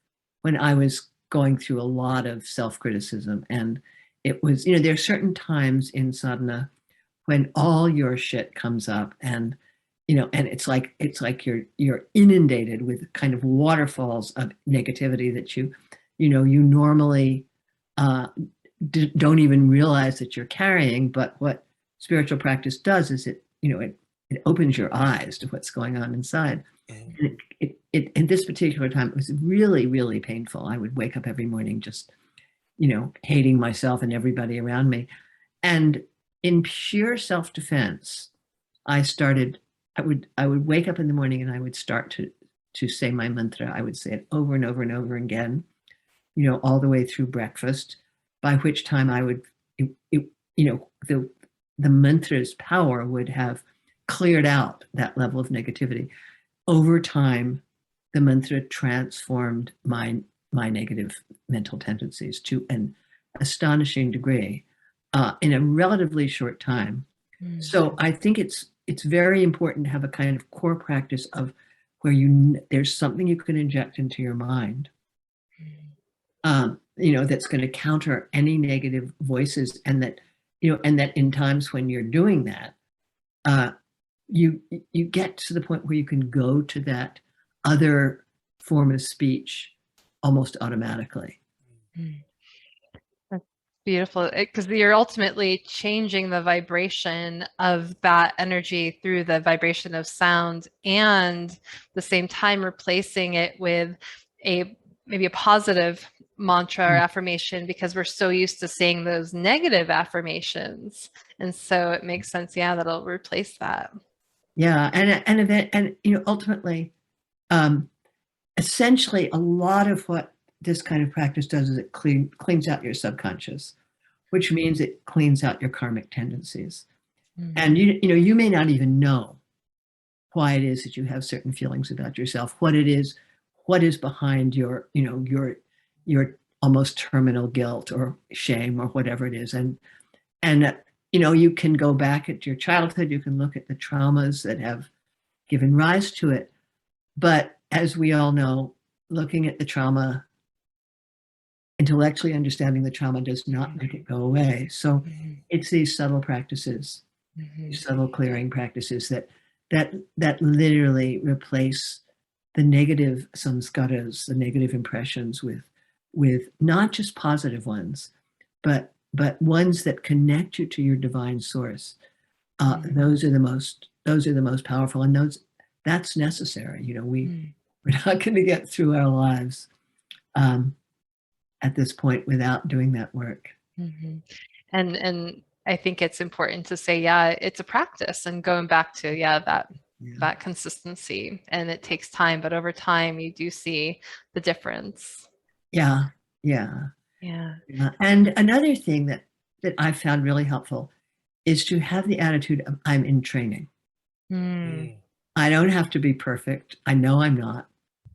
when I was going through a lot of self-criticism. And it was, there are certain times in sadhana when all your shit comes up and, and it's like you're inundated with kind of waterfalls of negativity that you normally don't even realize that you're carrying. But what spiritual practice does is it opens your eyes to what's going on inside. And in this particular time, it was really, really painful. I would wake up every morning just, hating myself and everybody around me. And in pure self-defense, I would wake up in the morning and I would start to say my mantra. I would say it over and over and over again, all the way through breakfast, by which time I would, the mantra's power would have cleared out that level of negativity. Over time, the mantra transformed my negative mental tendencies to an astonishing degree in a relatively short time. So I think it's very important to have a kind of core practice of where there's something you can inject into your mind, that's going to counter any negative voices, and that in times when you're doing that, you get to the point where you can go to that other form of speech almost automatically. That's beautiful, because you're ultimately changing the vibration of that energy through the vibration of sound, and at the same time replacing it with maybe a positive mantra or affirmation, because we're so used to saying those negative affirmations. And so it makes sense, that it'll replace that. Yeah, and ultimately, essentially, a lot of what this kind of practice does is it cleans out your subconscious, which means it cleans out your karmic tendencies. And you may not even know why it is that you have certain feelings about yourself, what is behind your almost terminal guilt or shame or whatever it is, and you can go back at your childhood, you can look at the traumas that have given rise to it. But as we all know, looking at the trauma, intellectually understanding the trauma does not make it go away. So it's these subtle practices, these subtle clearing practices that literally replace the negative samskaras, the negative impressions with not just positive ones, but ones that connect you to your divine source. Those are the most powerful, and that's necessary. We're not going to get through our lives at this point without doing that work. And I think it's important to say, it's a practice, and going back to that consistency, and it takes time, but over time you do see the difference. Yeah. And another thing that I found really helpful is to have the attitude of I'm in training. I don't have to be perfect. I know I'm not.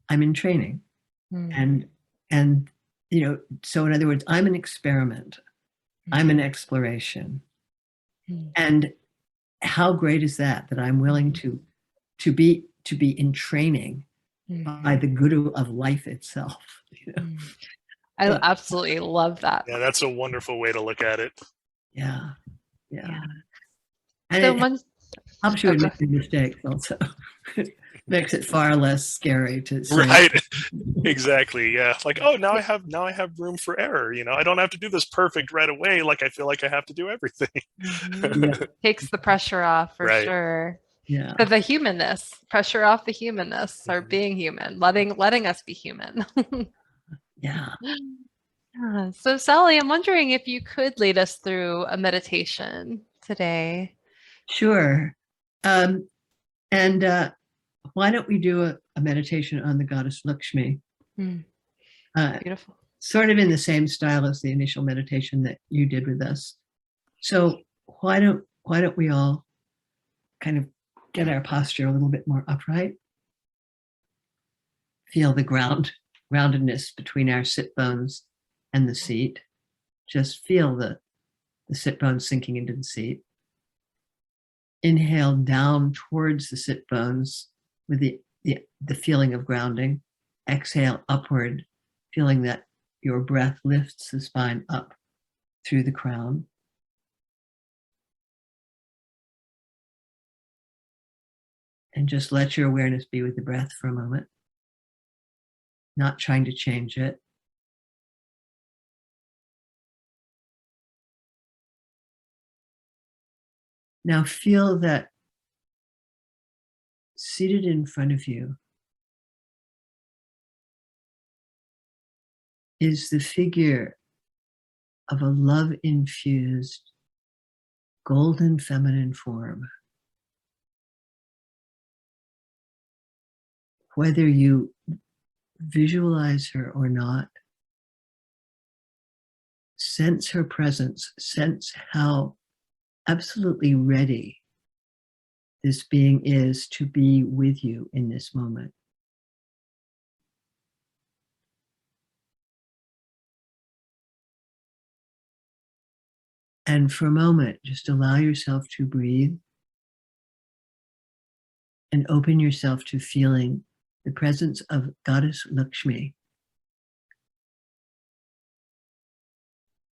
I'm in training. And so in other words, I'm an experiment. I'm an exploration. And how great is that I'm willing to be in training by the guru of life itself. I absolutely love that. Yeah, that's a wonderful way to look at it. Yeah. So And it helps you make mistakes also. Makes it far less scary to say. Right. Exactly. Yeah. Like, oh, now I have room for error. I don't have to do this perfect right away. Like I feel like I have to do everything. Takes the pressure off for sure. Yeah. So the humanness, pressure off the humanness, or being human, letting us be human. Yeah. So Sally, I'm wondering if you could lead us through a meditation today. Sure. And why don't we do a meditation on the goddess Lakshmi? Beautiful. Sort of in the same style as the initial meditation that you did with us. So why don't we all kind of get our posture a little bit more upright? Feel the groundedness between our sit bones and the seat. Just feel the sit bones sinking into the seat. Inhale down towards the sit bones with the feeling of grounding. Exhale upward, feeling that your breath lifts the spine up through the crown. And just let your awareness be with the breath for a moment, not trying to change it. Now feel that seated in front of you is the figure of a love-infused golden feminine form. Whether you visualize her or not, sense her presence, sense how absolutely ready this being is to be with you in this moment. And for a moment, just allow yourself to breathe and open yourself to feeling the presence of Goddess Lakshmi,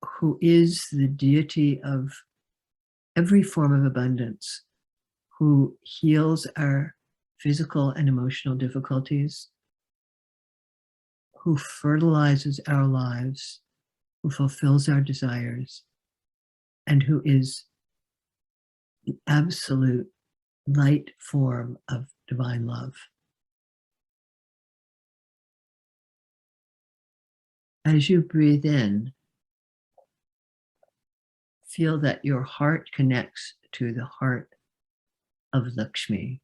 who is the deity of every form of abundance, who heals our physical and emotional difficulties, who fertilizes our lives, who fulfills our desires, and who is the absolute light form of divine love. As you breathe in, feel that your heart connects to the heart of Lakshmi,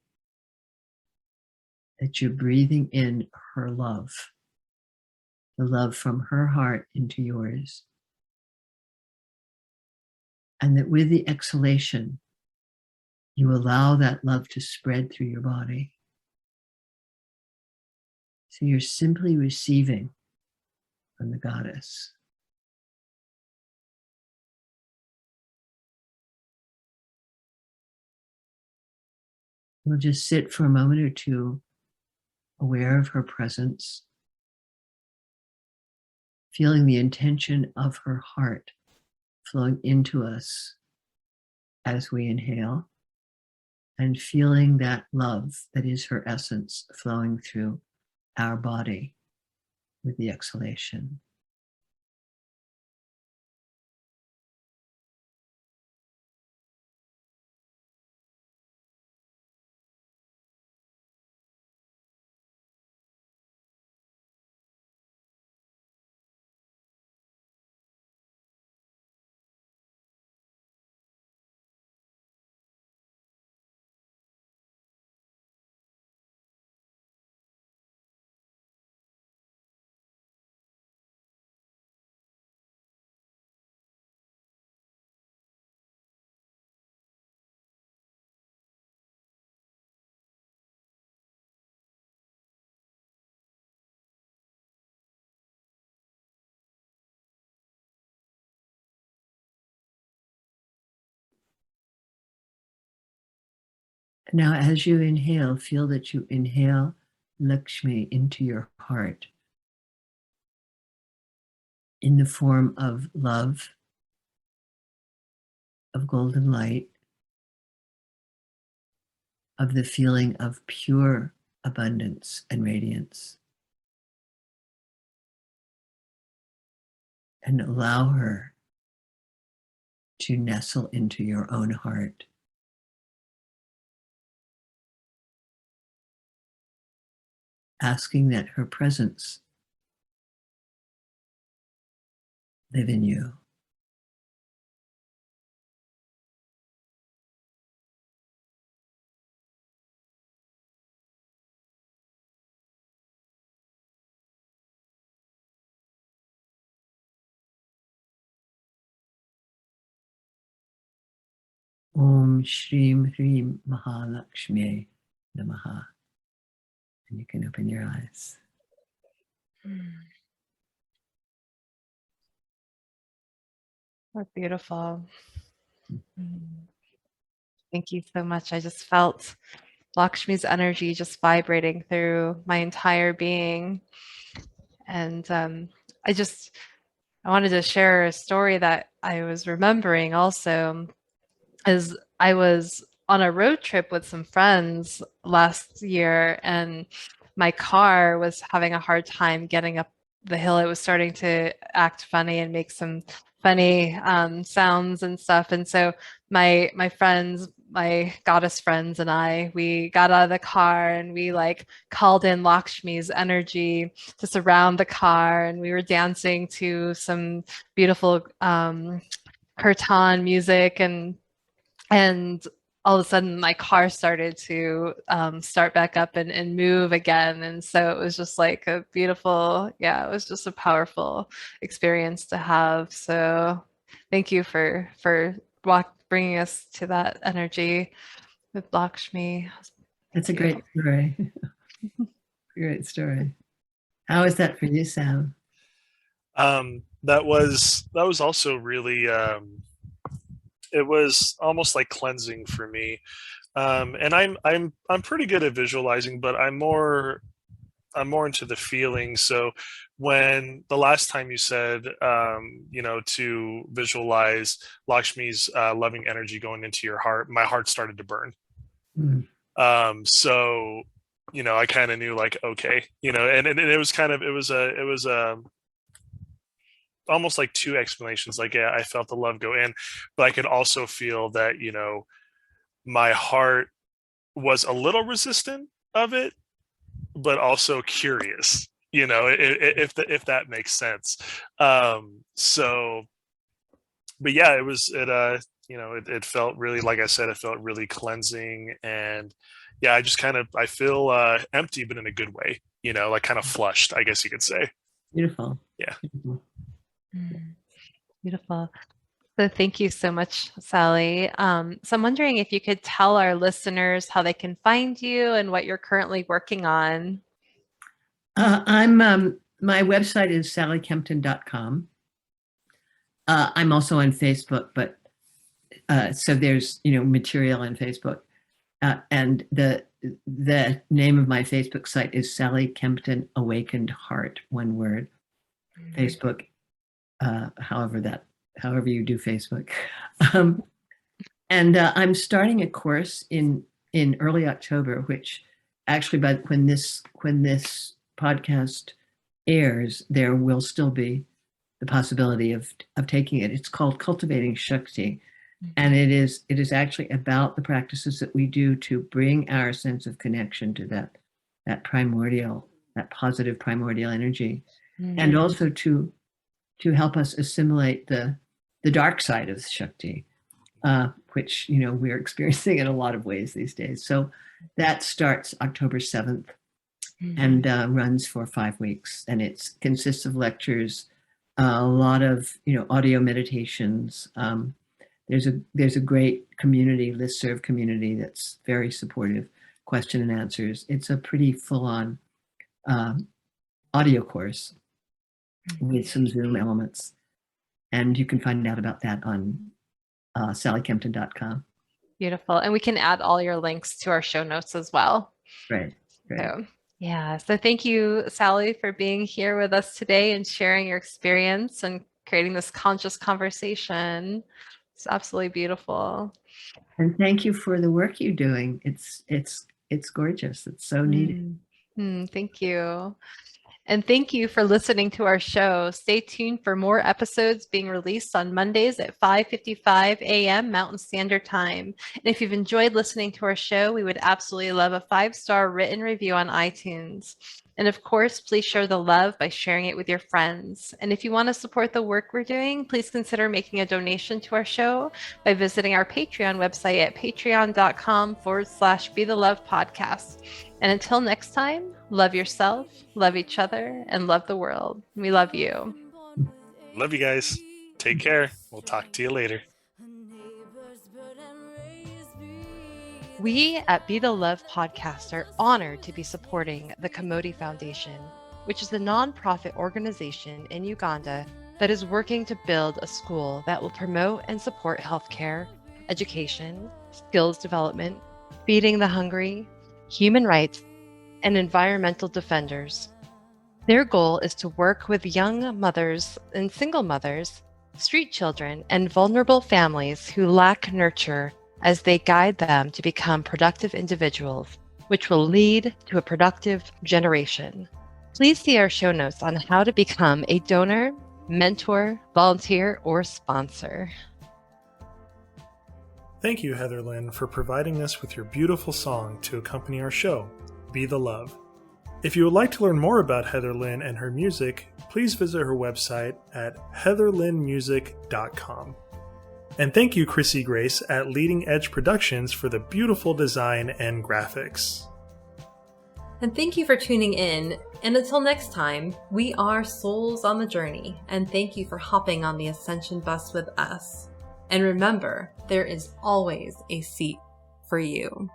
that you're breathing in her love, the love from her heart into yours. And that with the exhalation, you allow that love to spread through your body. So you're simply receiving from the goddess. We'll just sit for a moment or two, aware of her presence, feeling the intention of her heart flowing into us as we inhale, and feeling that love that is her essence flowing through our body with the exhalation. Now, as you inhale, feel that you inhale Lakshmi into your heart in the form of love, of golden light, of the feeling of pure abundance and radiance. And allow her to nestle into your own heart. Asking that her presence live in you. Om Shrim Hrim Mahalakshmi Namaha. And you can open your eyes. That's beautiful. Thank you so much. I just felt Lakshmi's energy just vibrating through my entire being. And I wanted to share a story that I was remembering also, as I was on a road trip with some friends last year, and my car was having a hard time getting up the hill. It was starting to act funny and make some funny sounds and stuff. And so my friends, my goddess friends and we got out of the car and we like called in Lakshmi's energy to surround the car, and we were dancing to some beautiful kirtan music, and all of a sudden my car started to start back up and move again. And so it was just like a beautiful, it was just a powerful experience to have. So thank you for bringing us to that energy with Lakshmi. That's a great story. Great story. How is that for you, Sam? That was also really, it was almost like cleansing for me. And I'm pretty good at visualizing, but I'm more into the feeling. So when the last time you said, to visualize Lakshmi's loving energy going into your heart, my heart started to burn. So, I kind of knew like, okay, and it was kind of, it was almost like two explanations. Like, yeah, I felt the love go in, but I could also feel that, my heart was a little resistant of it, but also curious, if that makes sense. So, but yeah, it felt really, like I said, it felt really cleansing. And yeah, I feel empty, but in a good way, like kind of flushed, I guess you could say. Beautiful. Yeah. Beautiful. So thank you so much, Sally. So I'm wondering if you could tell our listeners how they can find you and what you're currently working on. My website is sallykempton.com. I'm also on Facebook, but so there's material on Facebook, and the name of my Facebook site is Sally Kempton Awakened Heart, one word. Facebook, however you do Facebook. And I'm starting a course in early October, which actually, when this podcast airs, there will still be the possibility of taking it. It's called Cultivating Shakti. And it is actually about the practices that we do to bring our sense of connection to that primordial, that positive primordial energy, and also to help us assimilate the dark side of Shakti, which we're experiencing in a lot of ways these days. So that starts October 7th and runs for 5 weeks, and it consists of lectures, a lot of audio meditations. There's a great community, listserv community that's very supportive, question and answers. It's a pretty full-on audio course with some Zoom elements. And you can find out about that on sallykempton.com. Beautiful. And we can add all your links to our show notes as well. Right. So, yeah. So thank you, Sally, for being here with us today and sharing your experience and creating this conscious conversation. It's absolutely beautiful. And thank you for the work you're doing. It's gorgeous. It's so needed. Thank you. And thank you for listening to our show. Stay tuned for more episodes being released on Mondays at 5:55 a.m. Mountain Standard Time. And if you've enjoyed listening to our show, we would absolutely love a 5-star written review on iTunes. And of course, please share the love by sharing it with your friends. And if you want to support the work we're doing, please consider making a donation to our show by visiting our Patreon website at patreon.com/BeTheLovePodcast. And until next time, love yourself, love each other, and love the world. We love you. Love you guys. Take care. We'll talk to you later. We at Be the Love Podcast are honored to be supporting the Kamoti Foundation, which is the nonprofit organization in Uganda that is working to build a school that will promote and support healthcare, education, skills development, feeding the hungry, human rights, and environmental defenders. Their goal is to work with young mothers and single mothers, street children, and vulnerable families who lack nurture as they guide them to become productive individuals, which will lead to a productive generation. Please see our show notes on how to become a donor, mentor, volunteer, or sponsor. Thank you, Heather Lynn, for providing us with your beautiful song to accompany our show, Be the Love. If you would like to learn more about Heather Lynn and her music, please visit her website at heatherlynnmusic.com. And thank you, Chrissy Grace at Leading Edge Productions for the beautiful design and graphics. And thank you for tuning in. And until next time, we are souls on the journey. And thank you for hopping on the Ascension bus with us. And remember, there is always a seat for you.